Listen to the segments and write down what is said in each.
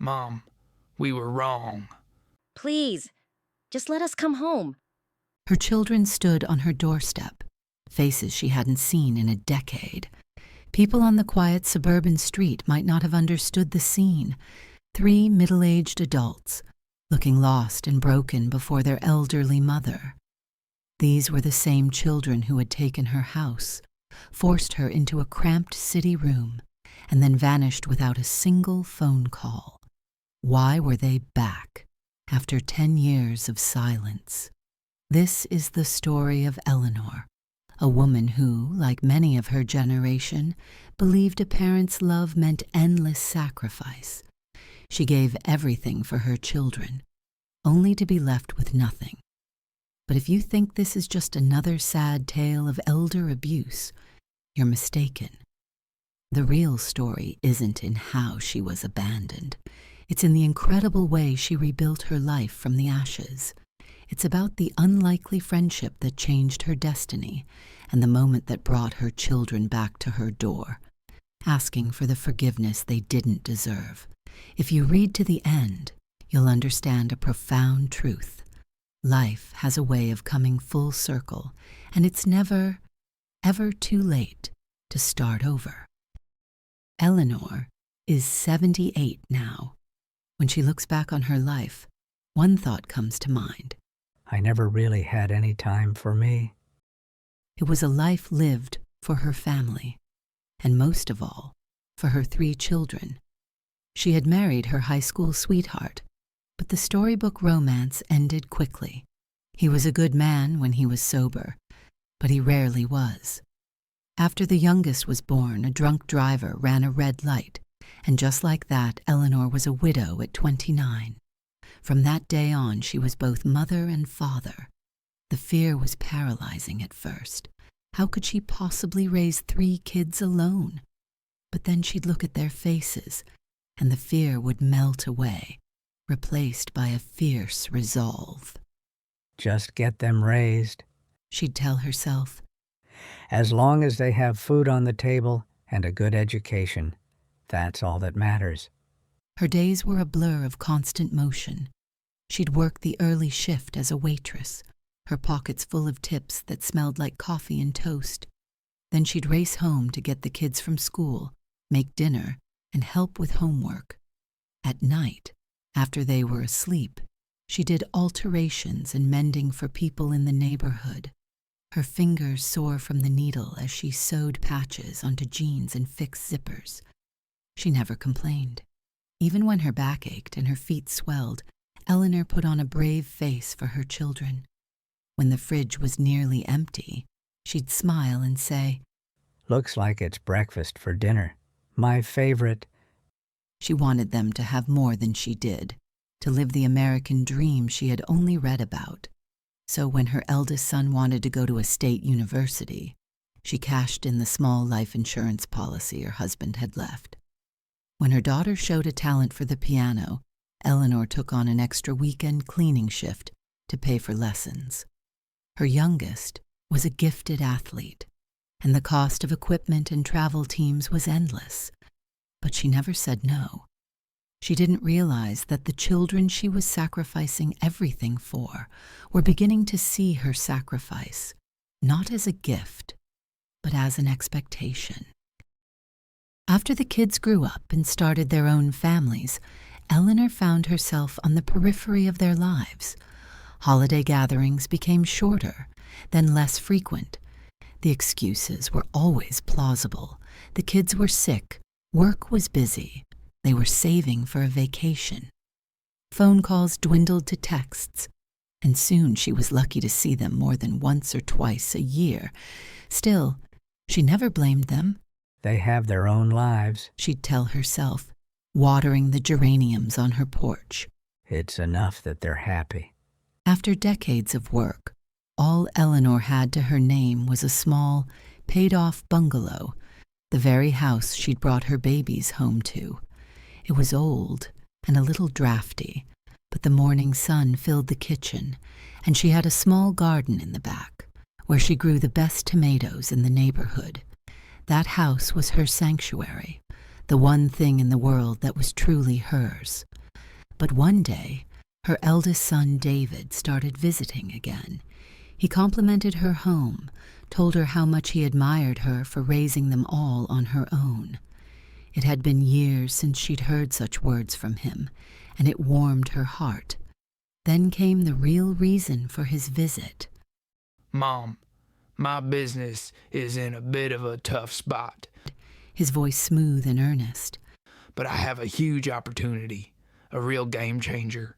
Mom, we were wrong. Please, just let us come home. Her children stood on her doorstep, faces she hadn't seen in a decade. People on the quiet suburban street might not have understood the scene. 3 middle-aged adults, looking lost and broken before their elderly mother. These were the same children who had taken her house, forced her into a cramped city room, and then vanished without a single phone call. Why were they back after 10 years of silence? This is the story of Eleanor, a woman who, like many of her generation, believed a parent's love meant endless sacrifice. She gave everything for her children, only to be left with nothing. But if you think this is just another sad tale of elder abuse, you're mistaken. The real story isn't in how she was abandoned. It's in the incredible way she rebuilt her life from the ashes. It's about the unlikely friendship that changed her destiny and the moment that brought her children back to her door, asking for the forgiveness they didn't deserve. If you read to the end, you'll understand a profound truth. Life has a way of coming full circle, and it's never, ever too late to start over. Eleanor is 78 now. When she looks back on her life, one thought comes to mind. I never really had any time for me. It was a life lived for her family, and most of all, for her 3 children. She had married her high school sweetheart, but the storybook romance ended quickly. He was a good man when he was sober, but he rarely was. After the youngest was born, a drunk driver ran a red light, and just like that, Eleanor was a widow at 29. From that day on, she was both mother and father. The fear was paralyzing at first. How could she possibly raise 3 kids alone? But then she'd look at their faces, and the fear would melt away, replaced by a fierce resolve. Just get them raised, she'd tell herself. As long as they have food on the table and a good education, that's all that matters. Her days were a blur of constant motion. She'd work the early shift as a waitress, her pockets full of tips that smelled like coffee and toast. Then she'd race home to get the kids from school, make dinner, and help with homework. At night, after they were asleep, she did alterations and mending for people in the neighborhood. Her fingers sore from the needle as she sewed patches onto jeans and fixed zippers. She never complained. Even when her back ached and her feet swelled, Eleanor put on a brave face for her children. When the fridge was nearly empty, she'd smile and say, "Looks like it's breakfast for dinner. My favorite." She wanted them to have more than she did, to live the American dream she had only read about. So when her eldest son wanted to go to a state university, she cashed in the small life insurance policy her husband had left. When her daughter showed a talent for the piano, Eleanor took on an extra weekend cleaning shift to pay for lessons. Her youngest was a gifted athlete, and the cost of equipment and travel teams was endless. But she never said no. She didn't realize that the children she was sacrificing everything for were beginning to see her sacrifice, not as a gift, but as an expectation. After the kids grew up and started their own families, Eleanor found herself on the periphery of their lives. Holiday gatherings became shorter, then less frequent. The excuses were always plausible. The kids were sick, work was busy, they were saving for a vacation. Phone calls dwindled to texts, and soon she was lucky to see them more than once or twice a year. Still, she never blamed them. They have their own lives, she'd tell herself, watering the geraniums on her porch. It's enough that they're happy. After decades of work, all Eleanor had to her name was a small, paid-off bungalow, the very house she'd brought her babies home to. It was old and a little drafty, but the morning sun filled the kitchen, and she had a small garden in the back, where she grew the best tomatoes in the neighborhood. That house was her sanctuary, the one thing in the world that was truly hers. But one day, her eldest son David started visiting again. He complimented her home, told her how much he admired her for raising them all on her own. It had been years since she'd heard such words from him, and it warmed her heart. Then came the real reason for his visit. Mom, my business is in a bit of a tough spot. His voice smooth and earnest. But I have a huge opportunity, a real game changer.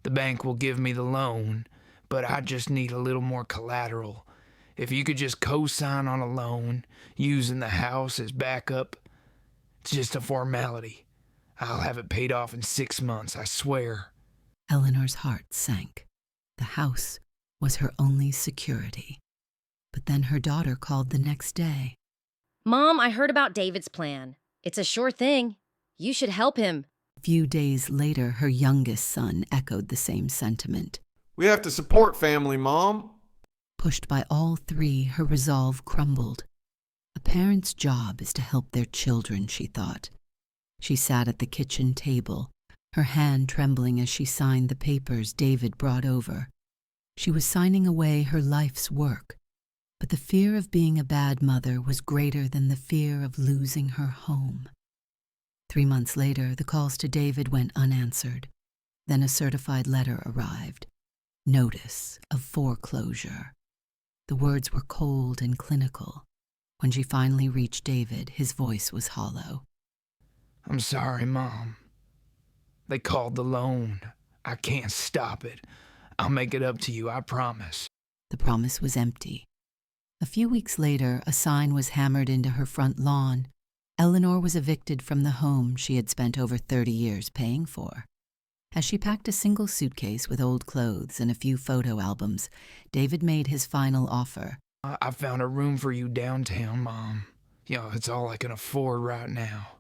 The bank will give me the loan, but I just need a little more collateral. If you could just co-sign on a loan, using the house as backup, it's just a formality. I'll have it paid off in 6 months, I swear. Eleanor's heart sank. The house was her only security. But then her daughter called the next day. Mom, I heard about David's plan. It's a sure thing. You should help him. A few days later, her youngest son echoed the same sentiment. We have to support family, Mom. Pushed by all three, her resolve crumbled. A parent's job is to help their children, she thought. She sat at the kitchen table, her hand trembling as she signed the papers David brought over. She was signing away her life's work, but the fear of being a bad mother was greater than the fear of losing her home. 3 months later, the calls to David went unanswered. Then a certified letter arrived. Notice of foreclosure. The words were cold and clinical. When she finally reached David, his voice was hollow. I'm sorry, Mom. They called the loan. I can't stop it. I'll make it up to you, I promise. The promise was empty. A few weeks later, a sign was hammered into her front lawn. Eleanor was evicted from the home she had spent over 30 years paying for. As she packed a single suitcase with old clothes and a few photo albums, David made his final offer. I found a room for you downtown, Mom. It's all I can afford right now.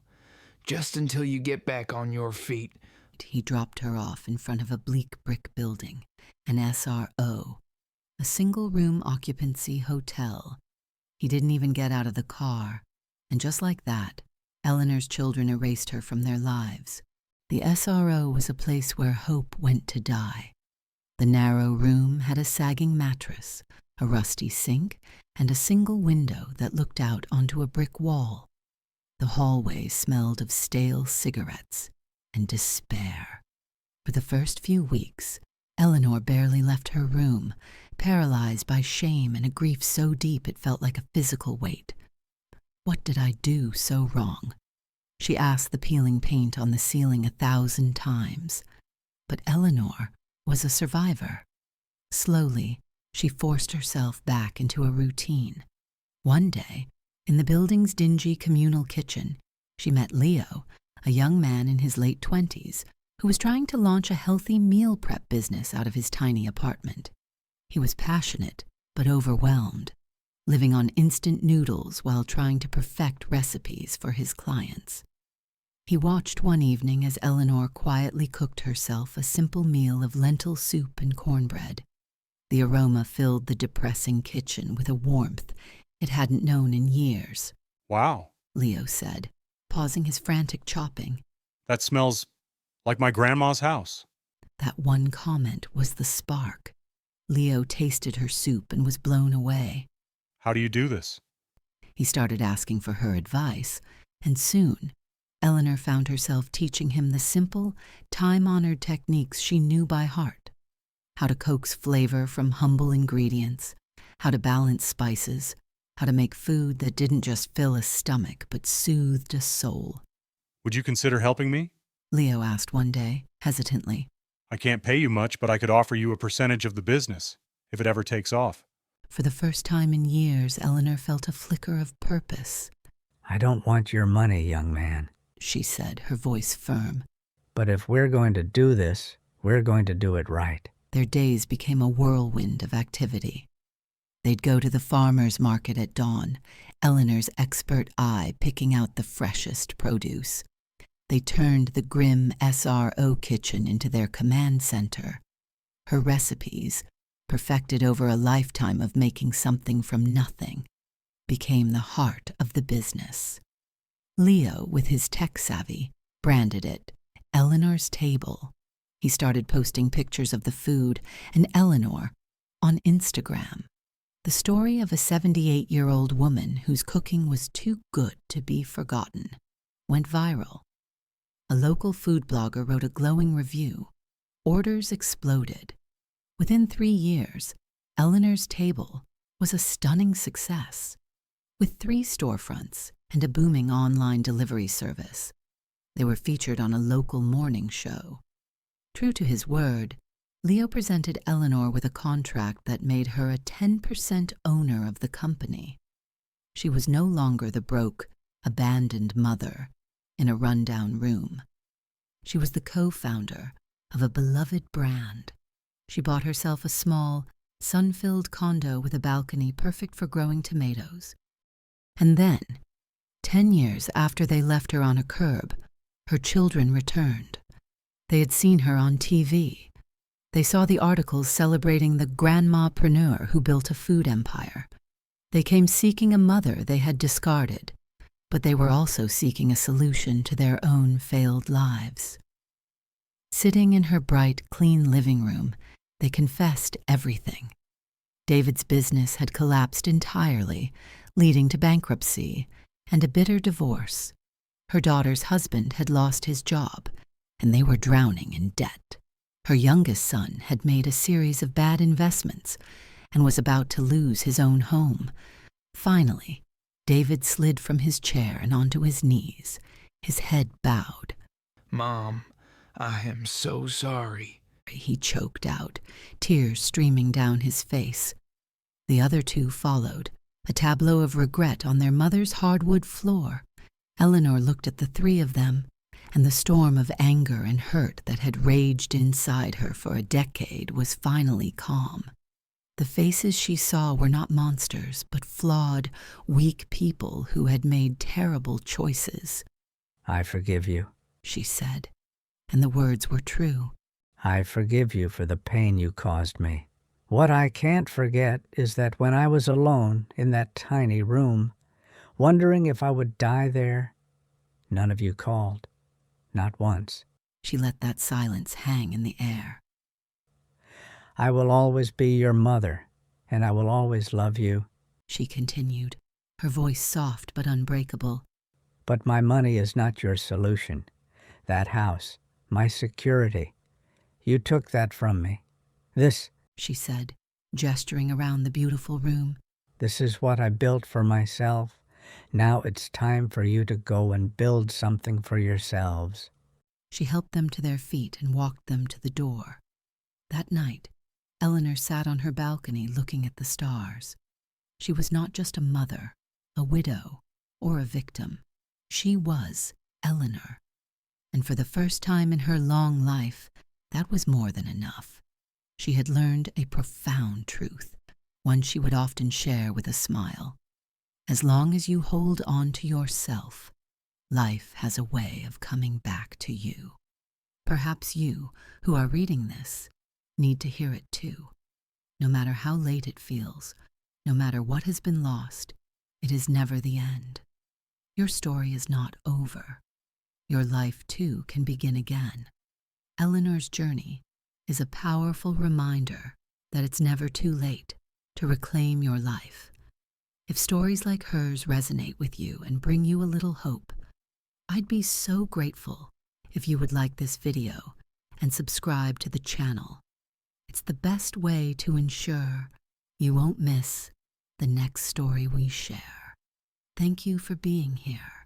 Just until you get back on your feet. He dropped her off in front of a bleak brick building, an SRO, a single-room occupancy hotel. He didn't even get out of the car, and just like that, Eleanor's children erased her from their lives. The SRO was a place where hope went to die. The narrow room had a sagging mattress, a rusty sink, and a single window that looked out onto a brick wall. The hallway smelled of stale cigarettes and despair. For the first few weeks, Eleanor barely left her room, paralyzed by shame and a grief so deep it felt like a physical weight. What did I do so wrong? She asked the peeling paint on the ceiling 1,000 times. But Eleanor was a survivor. Slowly, she forced herself back into a routine. One day, in the building's dingy communal kitchen, she met Leo, a young man in his late 20s, who was trying to launch a healthy meal prep business out of his tiny apartment. He was passionate, but overwhelmed, living on instant noodles while trying to perfect recipes for his clients. He watched one evening as Eleanor quietly cooked herself a simple meal of lentil soup and cornbread. The aroma filled the depressing kitchen with a warmth it hadn't known in years. Wow, Leo said, pausing his frantic chopping. that smells like my grandma's house. That one comment was the spark. Leo tasted her soup and was blown away. How do you do this? He started asking for her advice, and soon, Eleanor found herself teaching him the simple, time-honored techniques she knew by heart. How to coax flavor from humble ingredients, how to balance spices, how to make food that didn't just fill a stomach but soothed a soul. Would you consider helping me? Leo asked one day, hesitantly. I can't pay you much, but I could offer you a percentage of the business, if it ever takes off. For the first time in years, Eleanor felt a flicker of purpose. I don't want your money, young man. She said, her voice firm. But if we're going to do this, we're going to do it right. Their days became a whirlwind of activity. They'd go to the farmer's market at dawn, Eleanor's expert eye picking out the freshest produce. They turned the grim SRO kitchen into their command center. Her recipes, perfected over a lifetime of making something from nothing, became the heart of the business. Leo, with his tech savvy, branded it Eleanor's Table, He started posting pictures of the food and Eleanor on Instagram. The story of a 78-year-old woman whose cooking was too good to be forgotten went viral. A local food blogger wrote a glowing review. Orders exploded. Within 3 years, Eleanor's table was a stunning success. With 3 storefronts and a booming online delivery service, they were featured on a local morning show. True to his word, Leo presented Eleanor with a contract that made her a 10% owner of the company. She was no longer the broke, abandoned mother in a rundown room. She was the co-founder of a beloved brand. She bought herself a small, sun-filled condo with a balcony perfect for growing tomatoes. And then, 10 years after they left her on a curb, her children returned. They had seen her on TV. They saw the articles celebrating the grandmapreneur who built a food empire. They came seeking a mother they had discarded, but they were also seeking a solution to their own failed lives. Sitting in her bright, clean living room, they confessed everything. David's business had collapsed entirely, leading to bankruptcy and a bitter divorce. Her daughter's husband had lost his job, and they were drowning in debt. Her youngest son had made a series of bad investments and was about to lose his own home. Finally, David slid from his chair and onto his knees, his head bowed. Mom, I am so sorry. He choked out, tears streaming down his face. The other 2 followed, a tableau of regret on their mother's hardwood floor. Eleanor looked at the 3 of them, and the storm of anger and hurt that had raged inside her for a decade was finally calm. The faces she saw were not monsters, but flawed, weak people who had made terrible choices. I forgive you, she said, and the words were true. I forgive you for the pain you caused me. What I can't forget is that when I was alone in that tiny room, wondering if I would die there, none of you called. Not once. She let that silence hang in the air. I will always be your mother, and I will always love you, she continued, her voice soft but unbreakable. But my money is not your solution. That house, my security. You took that from me. This, she said, gesturing around the beautiful room. This is what I built for myself. Now it's time for you to go and build something for yourselves. She helped them to their feet and walked them to the door. That night, Eleanor sat on her balcony looking at the stars. She was not just a mother, a widow, or a victim. She was Eleanor. And for the first time in her long life, that was more than enough. She had learned a profound truth, one she would often share with a smile. As long as you hold on to yourself, life has a way of coming back to you. Perhaps you, who are reading this, need to hear it too. No matter how late it feels, no matter what has been lost, it is never the end. Your story is not over. Your life too can begin again. Eleanor's journey is a powerful reminder that it's never too late to reclaim your life. If stories like hers resonate with you and bring you a little hope, I'd be so grateful if you would like this video and subscribe to the channel. It's the best way to ensure you won't miss the next story we share. Thank you for being here.